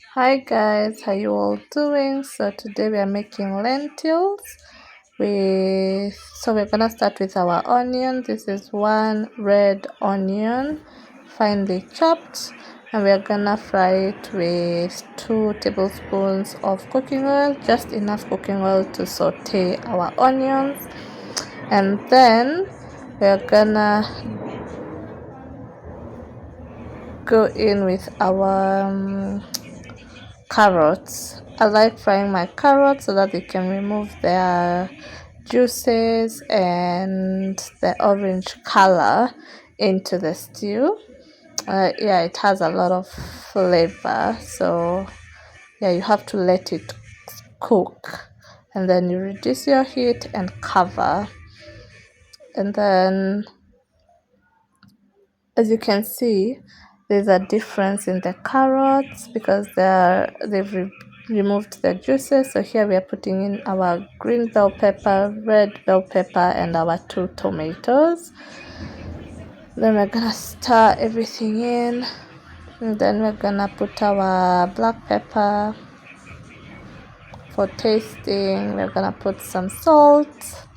Hi guys, how you all doing? So today we are making lentils. We're gonna start with our onion. This is one red onion, finely chopped, and we're gonna fry it with 2 tablespoons of cooking oil, just enough cooking oil to saute our onions, and then we're gonna go in with our carrots. I like frying my carrots so that they can remove their juices and the orange color into the stew. Yeah, it has a lot of flavor, so yeah, you have to let it cook, and then you reduce your heat and cover. And then, as you can see, there's a difference in the carrots because they've removed the juices. So here we are putting in our green bell pepper, red bell pepper, and our 2 tomatoes. Then we're gonna stir everything in, and then we're gonna put our black pepper for tasting. We're gonna put some salt,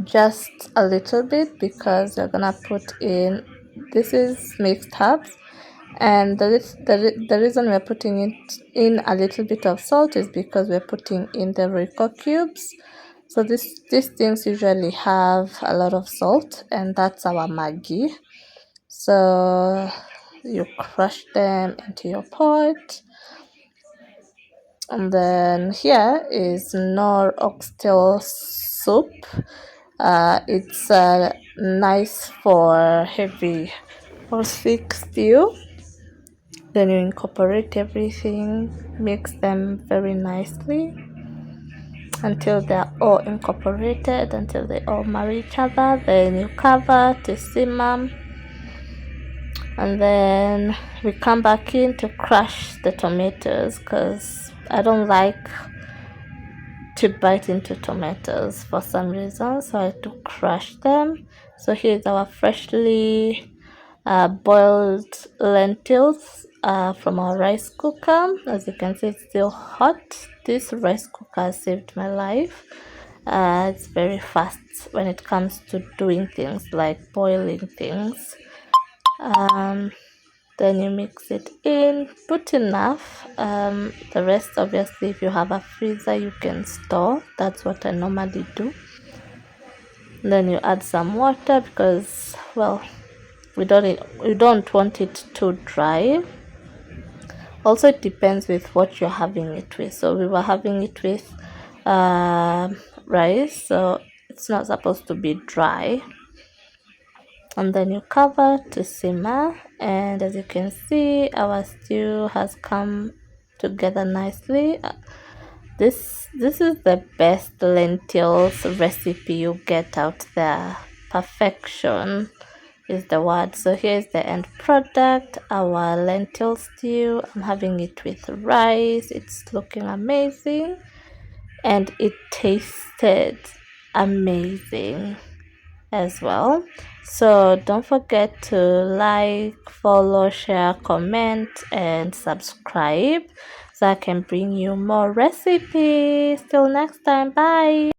just a little bit, because we're gonna put in, this is mixed herbs, and the reason we're putting it in a little bit of salt is because we're putting in the Royco cubes. So these things usually have a lot of salt, and that's our Maggi. So you crush them into your pot. And then here is Nor oxtail soup. It's nice for heavy or thick stew. Then you incorporate everything, mix them very nicely until they're all incorporated, until they all marry each other. Then you cover to simmer, and then we come back in to crush the tomatoes, because I don't like to bite into tomatoes for some reason, so I have to crush them. So here's our freshly boiled lentils from our rice cooker. As you can see, it's still hot. This rice cooker saved my life. It's very fast when it comes to doing things like boiling things. Then you mix it in, put enough. The rest, obviously, if you have a freezer, you can store. That's what I normally do. Then you add some water because, well, we don't want it too dry. Also, it depends with what you're having it with. So we were having it with rice, so it's not supposed to be dry. And then you cover to simmer, and as you can see, our stew has come together nicely. This is the best lentils recipe you get out there. Perfection is the word. So here's the end product, our lentil stew. I'm having it with rice. It's looking amazing, and it tasted amazing as well. So don't forget to like, follow, share, comment, and subscribe so I can bring you more recipes. Till next time, bye.